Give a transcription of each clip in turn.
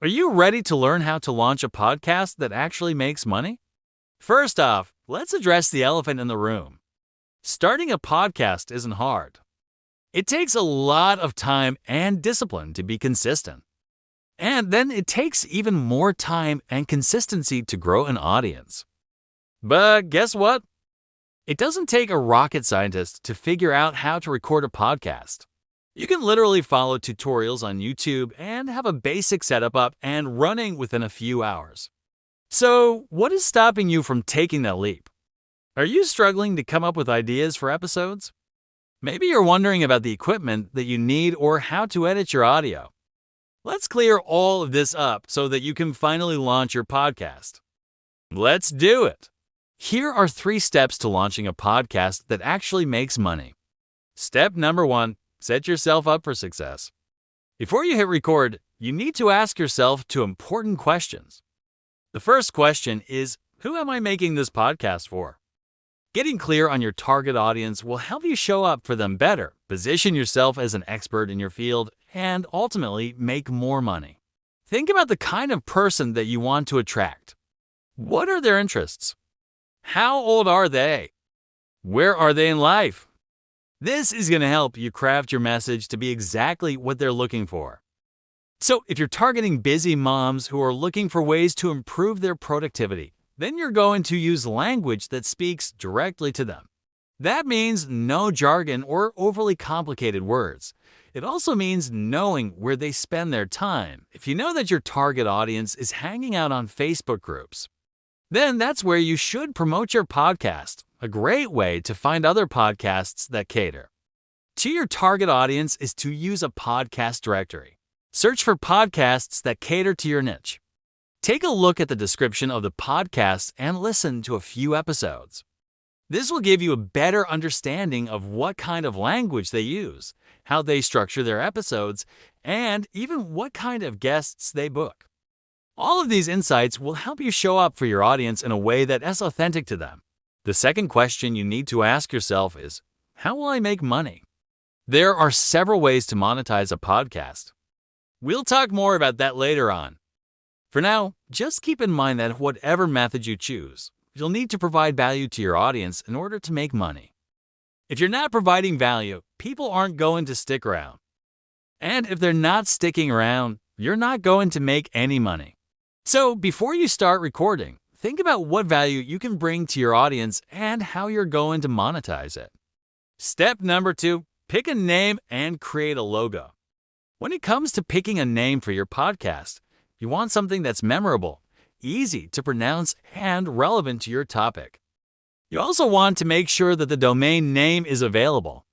Are you ready to learn how to launch a podcast that actually makes money? First off, let's address the elephant in the room. Starting a podcast isn't hard. It takes a lot of time and discipline to be consistent. And then it takes even more time and consistency to grow an audience. But guess what? It doesn't take a rocket scientist to figure out how to record a podcast. You can literally follow tutorials on YouTube and have a basic setup up and running within a few hours. So, what is stopping you from taking that leap? Are you struggling to come up with ideas for episodes? Maybe you're wondering about the equipment that you need or how to edit your audio. Let's clear all of this up so that you can finally launch your podcast. Let's do it! Here are 3 steps to launching a podcast that actually makes money. Step number 1. Set yourself up for success. Before you hit record, you need to ask yourself 2 important questions. The first question is, who am I making this podcast for? Getting clear on your target audience will help you show up for them better, position yourself as an expert in your field, and ultimately make more money. Think about the kind of person that you want to attract. What are their interests? How old are they? Where are they in life? This is going to help you craft your message to be exactly what they're looking for. So if you're targeting busy moms who are looking for ways to improve their productivity, then you're going to use language that speaks directly to them. That means no jargon or overly complicated words. It also means knowing where they spend their time. If you know that your target audience is hanging out on Facebook groups, then that's where you should promote your podcast. A great way to find other podcasts that cater to your target audience is to use a podcast directory. Search for podcasts that cater to your niche. Take a look at the description of the podcast and listen to a few episodes. This will give you a better understanding of what kind of language they use, how they structure their episodes, and even what kind of guests they book. All of these insights will help you show up for your audience in a way that is authentic to them. The second question you need to ask yourself is, how will I make money? There are several ways to monetize a podcast. We'll talk more about that later on. For now, just keep in mind that whatever method you choose, you'll need to provide value to your audience in order to make money. If you're not providing value, people aren't going to stick around. And if they're not sticking around, you're not going to make any money. So before you start recording, think about what value you can bring to your audience and how you're going to monetize it. Step number 2, pick a name and create a logo. When it comes to picking a name for your podcast, you want something that's memorable, easy to pronounce, and relevant to your topic. You also want to make sure that the domain name is available.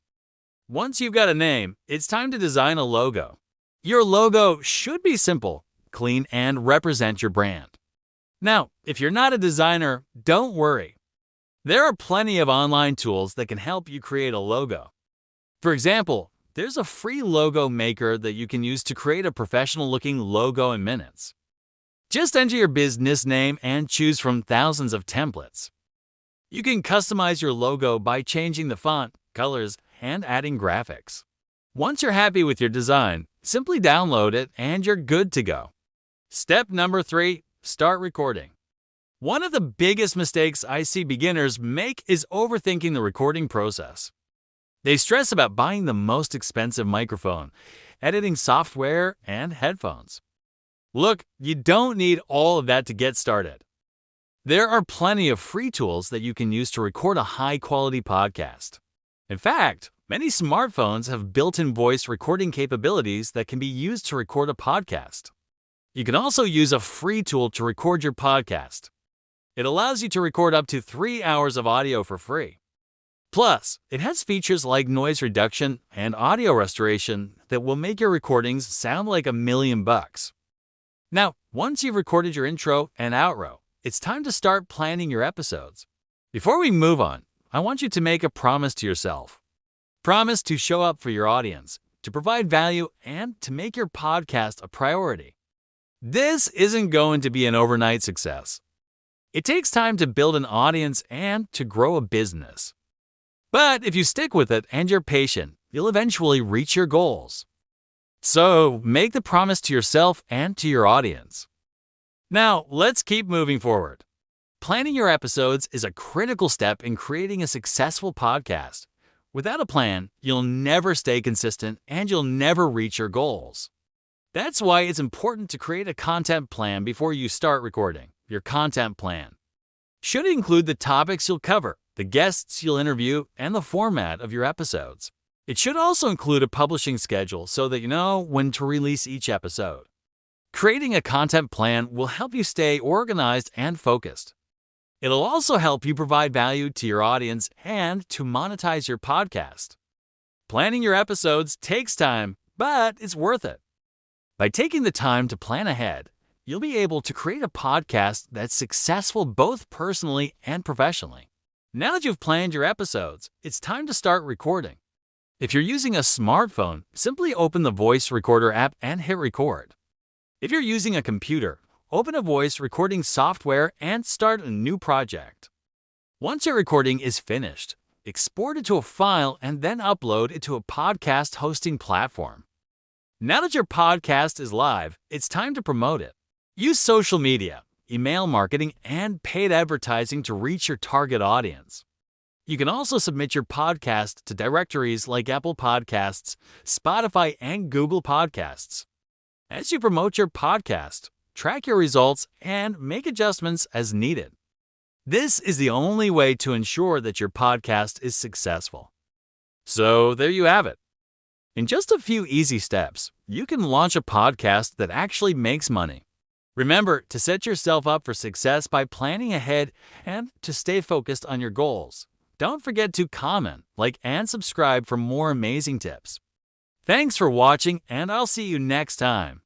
Once you've got a name, it's time to design a logo. Your logo should be simple, clean, and represent your brand. Now, if you're not a designer, don't worry. There are plenty of online tools that can help you create a logo. For example, there's a free logo maker that you can use to create a professional-looking logo in minutes. Just enter your business name and choose from thousands of templates. You can customize your logo by changing the font, colors, and adding graphics. Once you're happy with your design, simply download it and you're good to go. Step number 3. Start recording. One of the biggest mistakes I see beginners make is overthinking the recording process. They stress about buying the most expensive microphone, editing software, and headphones. Look, you don't need all of that to get started. There are plenty of free tools that you can use to record a high-quality podcast. In fact, many smartphones have built-in voice recording capabilities that can be used to record a podcast. You can also use a free tool to record your podcast. It allows you to record up to 3 hours of audio for free. Plus, it has features like noise reduction and audio restoration that will make your recordings sound like $1,000,000. Now, once you've recorded your intro and outro, it's time to start planning your episodes. Before we move on, I want you to make a promise to yourself. Promise to show up for your audience, to provide value, and to make your podcast a priority. This isn't going to be an overnight success. It takes time to build an audience and to grow a business. But if you stick with it and you're patient, you'll eventually reach your goals. So make the promise to yourself and to your audience. Now, let's keep moving forward. Planning your episodes is a critical step in creating a successful podcast. Without a plan, you'll never stay consistent and you'll never reach your goals. That's why it's important to create a content plan before you start recording. Your content plan should include the topics you'll cover, the guests you'll interview, and the format of your episodes. It should also include a publishing schedule so that you know when to release each episode. Creating a content plan will help you stay organized and focused. It'll also help you provide value to your audience and to monetize your podcast. Planning your episodes takes time, but it's worth it. By taking the time to plan ahead, you'll be able to create a podcast that's successful both personally and professionally. Now that you've planned your episodes, it's time to start recording. If you're using a smartphone, simply open the voice recorder app and hit record. If you're using a computer, open a voice recording software and start a new project. Once your recording is finished, export it to a file and then upload it to a podcast hosting platform. Now that your podcast is live, it's time to promote it. Use social media, email marketing, and paid advertising to reach your target audience. You can also submit your podcast to directories like Apple Podcasts, Spotify, and Google Podcasts. As you promote your podcast, track your results and make adjustments as needed. This is the only way to ensure that your podcast is successful. So there you have it. In just a few easy steps, you can launch a podcast that actually makes money. Remember to set yourself up for success by planning ahead and to stay focused on your goals. Don't forget to comment, like, and subscribe for more amazing tips. Thanks for watching, and I'll see you next time.